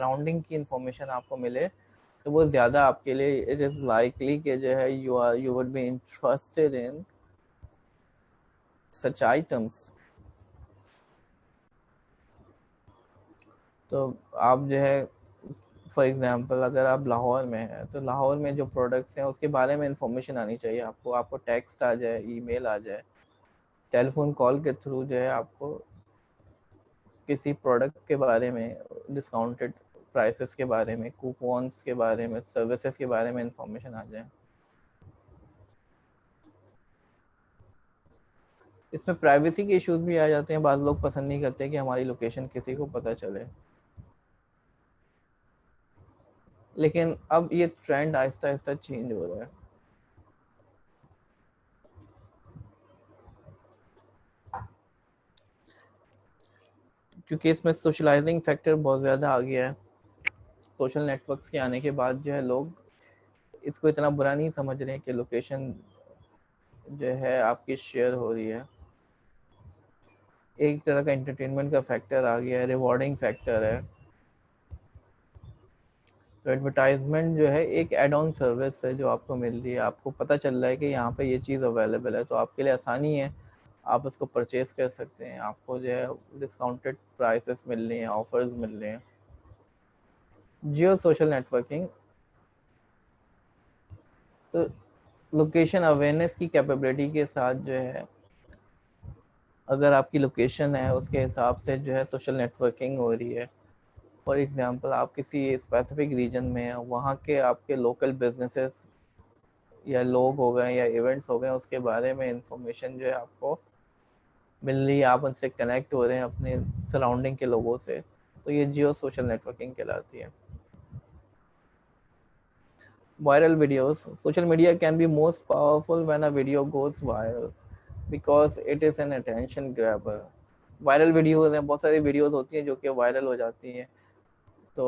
Surrounding की information आपको मिले तो वो ज़्यादा आपके लिए इट इज़ लाइकली कि जो है you would be interested in such items. तो आप जो है फॉर एग्जांपल अगर आप लाहौर में हैं तो लाहौर में जो प्रोडक्ट्स हैं उसके बारे में इंफॉर्मेशन आनी चाहिए आपको। आपको टेक्स्ट आ जाए, ईमेल आ जाए, टेलीफोन कॉल के थ्रू जो है आपको किसी प्रोडक्ट के बारे में, डिस्काउंटेड प्राइसेस के बारे में, कूपन्स के बारे में, सर्विसेज के बारे में इंफॉर्मेशन आ जाए। इसमें प्राइवेसी के इश्यूज भी आ जाते हैं। बाद लोग पसंद नहीं करते कि हमारी लोकेशन किसी को पता चले, लेकिन अब ये ट्रेंड आहिस्ता आहिस्ता चेंज हो रहा है। क्योंकि इसमें सोशलाइजिंग फैक्टर बहुत ज़्यादा आ गया है। सोशल नेटवर्क्स के आने के बाद जो है लोग इसको इतना बुरा नहीं समझ रहे हैं कि लोकेशन जो है आपकी शेयर हो रही है। एक तरह का एंटरटेनमेंट का फैक्टर आ गया है, रिवॉर्डिंग फैक्टर है। तो एडवर्टाइजमेंट जो है एक एड ऑन सर्विस है जो आपको मिल रही है। आपको पता चल रहा है कि यहाँ पे ये चीज़ अवेलेबल है तो आपके लिए आसानी है, आप उसको परचेज कर सकते हैं। आपको जो है डिस्काउंटेड प्राइसेस मिल रही हैं, ऑफर्स मिल रहे हैं। जियो सोशल नेटवर्किंग तो लोकेशन अवेयरनेस की कैपेबिलिटी के साथ जो है, अगर आपकी लोकेशन है उसके हिसाब से जो है सोशल नेटवर्किंग हो रही है। फॉर एग्जांपल आप किसी स्पेसिफिक रीजन में हैं, वहाँ के आपके लोकल बिजनेसेस या लोग हो गए या इवेंट्स हो गए, उसके बारे में इंफॉर्मेशन जो है आपको मिल रही है, आप उनसे कनेक्ट हो रहे हैं अपने सराउंडिंग के लोगों से, तो ये जियो सोशल नेटवर्किंग कहलाती है। Viral videos. Social media can be most powerful when a video goes viral because it is an attention grabber. Viral videos हैं, बहुत सारी वीडियोस होती हैं जो कि वायरल हो जाती हैं, तो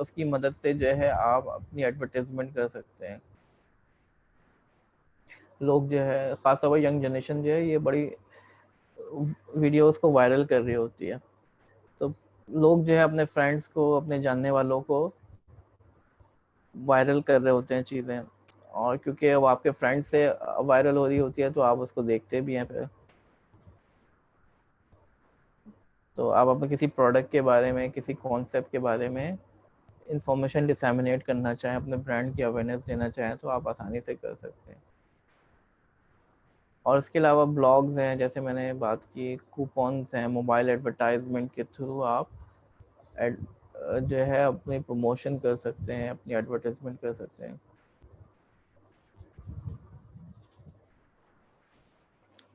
उसकी मदद से जो है आप अपनी एडवर्टाइजमेंट कर सकते हैं। लोग जो है ख़ासतौर पर यंग जनरेशन जो है ये बड़ी वीडियोस को वायरल कर रही होती है। तो लोग जो है अपने फ्रेंड्स को, अपने जानने वालों को वायरल कर रहे होते हैं चीज़ें, और क्योंकि वो आपके फ्रेंड से वायरल हो रही होती है तो आप उसको देखते भी हैं फिर। तो आप अपने किसी प्रोडक्ट के बारे में, किसी कॉन्सेप्ट के बारे में इंफॉर्मेशन डिसैमिनेट करना चाहें, अपने ब्रांड की अवेयरनेस देना चाहें तो आप आसानी से कर सकते हैं। और इसके अलावा ब्लॉग्स हैं, जैसे मैंने बात की, कूपन्स हैं, मोबाइल एडवर्टाइजमेंट के थ्रू आप एड जो है अपनी प्रमोशन कर सकते हैं, अपनी एडवर्टाइजमेंट कर सकते हैं।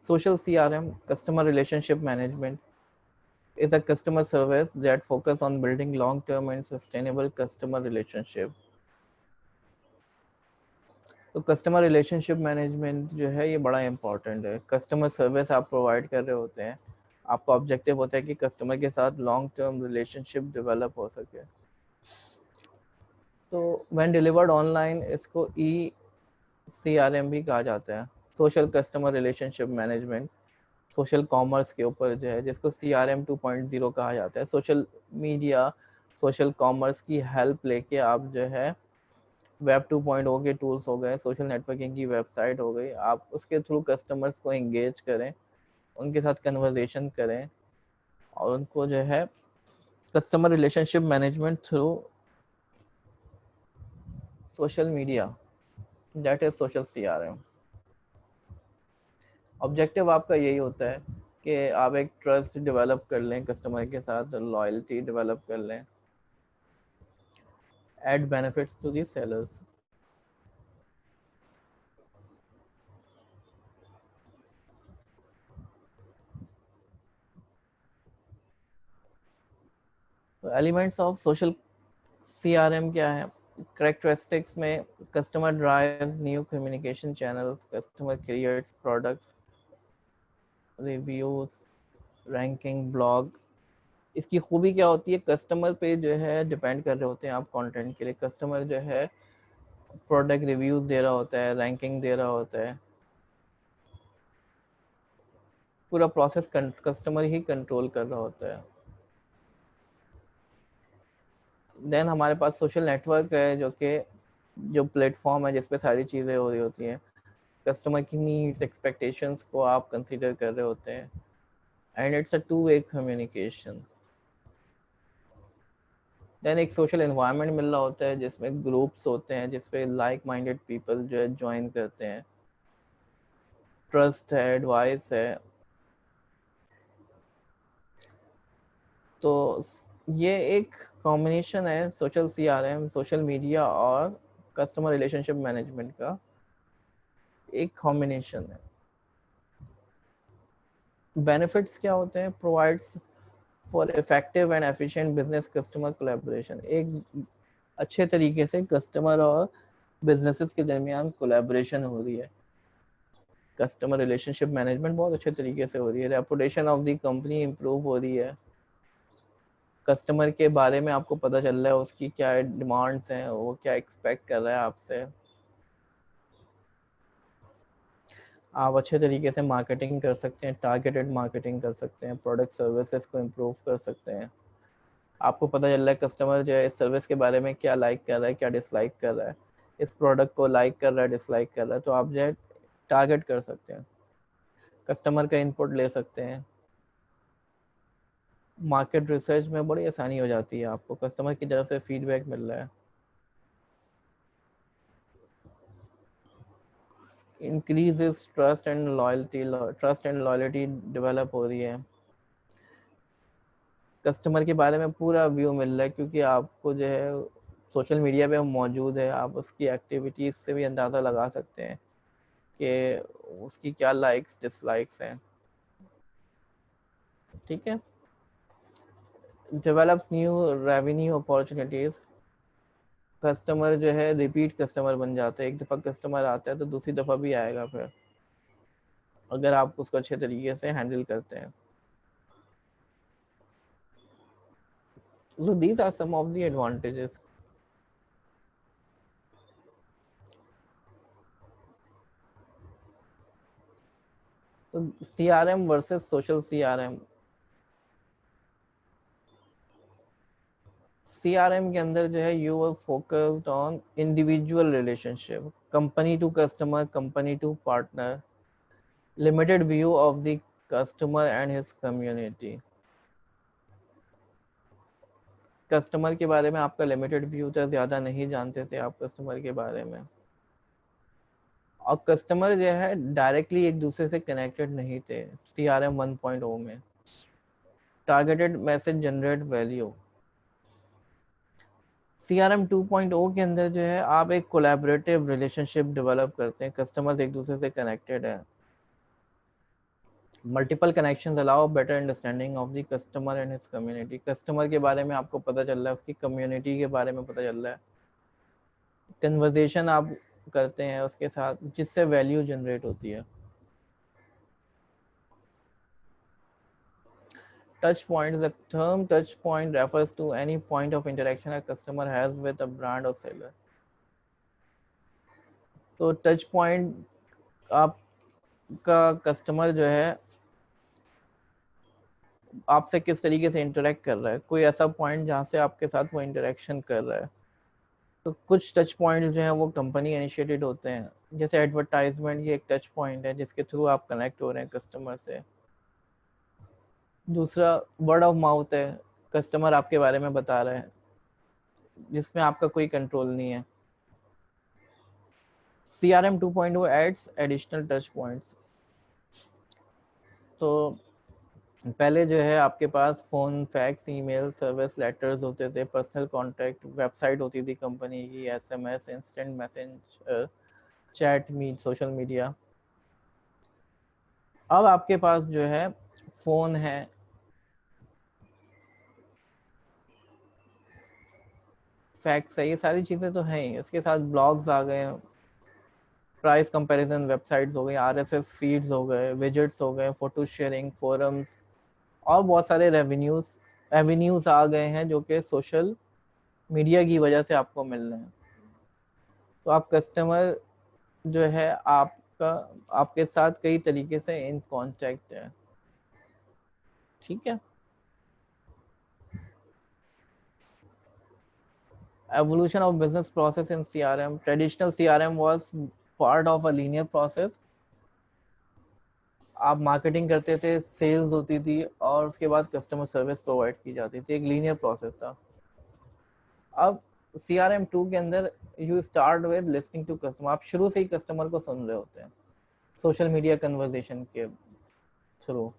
Social CRM, customer relationship management, is a customer service that focus on building long-term and sustainable customer relationship. तो कस्टमर रिलेशनशिप मैनेजमेंट जो है ये बड़ा इंपॉर्टेंट है। कस्टमर सर्विस आप प्रोवाइड कर रहे होते हैं, आपका ऑब्जेक्टिव होता है कि कस्टमर के साथ लॉन्ग टर्म रिलेशनशिप डेवलप हो सके। तो व्हेन डिलीवर्ड ऑनलाइन इसको ECRM भी कहा जाता है, social customer relationship management. Social commerce के ऊपर जो है, जिसको CRM 2.0 कहा जाता है। सोशल मीडिया, सोशल कॉमर्स की हेल्प लेके आप जो है वेब 2.0 के टूल्स हो गए, सोशल नेटवर्किंग की वेबसाइट हो गई, आप उसके थ्रू कस्टमर्स को एंगेज करें, उनके साथ कन्वर्जेशन करें, और उनको जो है customer relationship management through social media, that is social CRM। Objective आपका यही होता है कि आप एक ट्रस्ट डेवलप कर लें कस्टमर के साथ, लॉयल्टी डेवलप कर लें, add benefits to the sellers. तो एलिमेंट्स ऑफ सोशल CRM क्या है? करेक्टरिस्टिक्स में customer drives new communication channels, customer creates products, reviews, ranking, blog. इसकी खूबी क्या होती है? कस्टमर पे जो है डिपेंड कर रहे होते हैं आप कंटेंट के लिए। कस्टमर जो है प्रोडक्ट रिव्यूज दे रहा होता है, रैंकिंग दे रहा होता है, पूरा प्रोसेस कस्टमर ही कंट्रोल कर रहा होता है। देन हमारे पास सोशल नेटवर्क है, जो प्लेटफॉर्म है जिसपे सारी चीज़ें हो रही होती हैं। कस्टमर की नीड्स एक्सपेक्टेशंस को आप कंसीडर कर रहे होते हैं, and it's a two way communication. Then एक सोशल एनवायरनमेंट मिल रहा होता है जिसमें ग्रुप्स होते हैं, जिसपे लाइक माइंडेड पीपल जो है ज्वाइन करते हैं, ट्रस्ट है, एडवाइस है। तो ये एक कॉम्बिनेशन है सोशल सीआरएम, सोशल मीडिया और कस्टमर रिलेशनशिप मैनेजमेंट का एक कॉम्बिनेशन है। बेनिफिट्स क्या होते हैं? Provides for effective and efficient business customer collaboration. एक अच्छे तरीके से कस्टमर और बिजनेसेस के दरमियान कोलैबोरेशन हो रही है। कस्टमर रिलेशनशिप मैनेजमेंट बहुत अच्छे तरीके से हो रही है। Reputation of the company improve हो रही है। कस्टमर के बारे में आपको पता चल रहा है, उसकी क्या डिमांड्स हैं, वो क्या एक्सपेक्ट कर रहा है आपसे। आप अच्छे तरीके से मार्केटिंग कर सकते हैं, टारगेटेड मार्केटिंग कर सकते हैं, प्रोडक्ट सर्विसेज को इम्प्रूव कर सकते हैं। आपको पता चल रहा है कस्टमर जो है इस सर्विस के बारे में क्या लाइक कर रहा है, क्या डिसलाइक कर रहा है, इस प्रोडक्ट को लाइक कर रहा है, डिसलाइक कर रहा है, तो आप जो है टारगेट कर सकते हैं, कस्टमर का इनपुट ले सकते हैं। मार्केट रिसर्च में बड़ी आसानी हो जाती है, आपको कस्टमर की तरफ से फीडबैक मिल रहा है। Increases trust and loyalty develop हो रही है। कस्टमर के बारे में पूरा व्यू मिल रहा है, क्योंकि आपको जो है सोशल मीडिया पे मौजूद है, आप उसकी एक्टिविटीज से भी अंदाज़ा लगा सकते हैं कि उसकी क्या लाइक्स डिसलाइक्स हैं। ठीक है। Develops new revenue opportunities. Customer जो है रिपीट कस्टमर बन जाते हैं। एक दफ़ा कस्टमर आता है तो दूसरी दफ़ा भी आएगा फिर, अगर आप उसको अच्छे तरीके से हैंडल करते हैं। So these are some of the advantages. तो CRM versus social CRM। CRM के अंदर जो है you are focused on individual relationship, company to customer, company to partner, limited view of the customer and his community. Customer के बारे में आपका limited view था, ज़्यादा नहीं जानते थे आप कस्टमर के बारे में, और कस्टमर जो है डायरेक्टली एक दूसरे से कनेक्टेड नहीं थे CRM 1.0 में। Targeted message generate value. CRM 2.0 के अंदर जो है आप एक कोलैबोरेटिव रिलेशनशिप डेवलप करते हैं, कस्टमर्स एक दूसरे से कनेक्टेड है। Multiple connections allow better understanding of the customer and his community. Customer के बारे में आपको पता चल रहा है, उसकी कम्युनिटी के बारे में पता चल रहा है, कन्वर्जेशन आप करते हैं उसके साथ, जिससे वैल्यू जनरेट होती है। Touch point. The term touch point refers to any point of interaction a customer has with a brand or seller. तो टच पॉइंट आपका कस्टमर जो है आपसे किस तरीके से इंटरेक्ट कर रहा है, कोई ऐसा पॉइंट जहाँ से आपके साथ वो इंटरेक्शन कर रहा है। तो कुछ टच पॉइंट जो है वो कंपनी इनिशिएटेड होते हैं, जैसे एडवर्टाइजमेंट, ये एक टच पॉइंट है जिसके थ्रू आप कनेक्ट हो रहे हैं कस्टमर से। दूसरा वर्ड ऑफ माउथ है, कस्टमर आपके बारे में बता रहा है, जिसमें आपका कोई कंट्रोल नहीं है। CRM 2.0 adds additional touch points. तो पहले जो है आपके पास phone, fax, email, service letters होते थे, पर्सनल कांटेक्ट, वेबसाइट होती थी कंपनी की, SMS, instant messenger, chat, meet, social media. अब आपके पास जो है फ़ोन है, फैक्स है, ये सारी चीज़ें तो हैं ही। इसके साथ ब्लॉग्स आ गए, प्राइस कंपैरिजन वेबसाइट्स हो गई, RSS फीड्स हो गए, विजेट्स हो गए, फ़ोटो शेयरिंग, फोरम्स, और बहुत सारे एवेन्यूज़ आ गए हैं जो कि सोशल मीडिया की वजह से आपको मिल रहे हैं। तो आप कस्टमर जो है आपका आपके साथ कई तरीके से इन कांटेक्ट है। ठीक है। evolution of business process in CRM. Traditional CRM was part of a linear process. आप मार्केटिंग करते थे, सेल्स होती थी और उसके बाद कस्टमर सर्विस प्रोवाइड की जाती थी, एक लीनियर प्रोसेस था. अब CRM2 के अंदर you start with listening to customer. आप शुरू से ही कस्टमर को सुन रहे होते हैं सोशल मीडिया कन्वर्सेशन के थ्रू.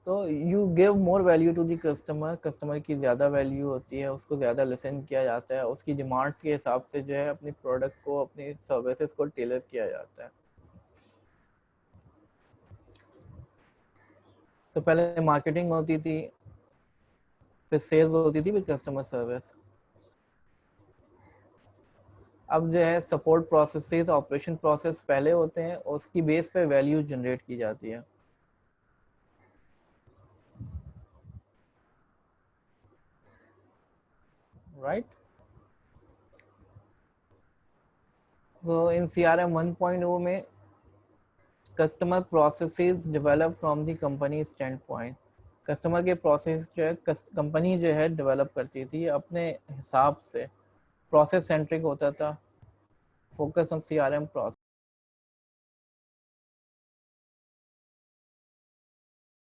तो you give more value to the customer. Customer की ज़्यादा वैल्यू होती है, उसको ज़्यादा लिसन किया जाता है, उसकी डिमांड्स के हिसाब से जो है अपनी प्रोडक्ट को, अपनी सर्विसेज को टेलर किया जाता है. तो पहले मार्केटिंग होती थी, फिर सेल्स होती थी, फिर कस्टमर सर्विस. अब जो है सपोर्ट प्रोसेसेस, ऑपरेशन प्रोसेस पहले होते हैं, उसकी बेस पे वैल्यू जनरेट की जाती है. राइट. So in CRM 1.0 में customer processes develop from the company stand point. Customer के प्रोसेस जो है कंपनी जो है डेवलप करती थी अपने हिसाब से. प्रोसेस सेंट्रिक होता था, फोकस ऑन CRM प्रोसेस.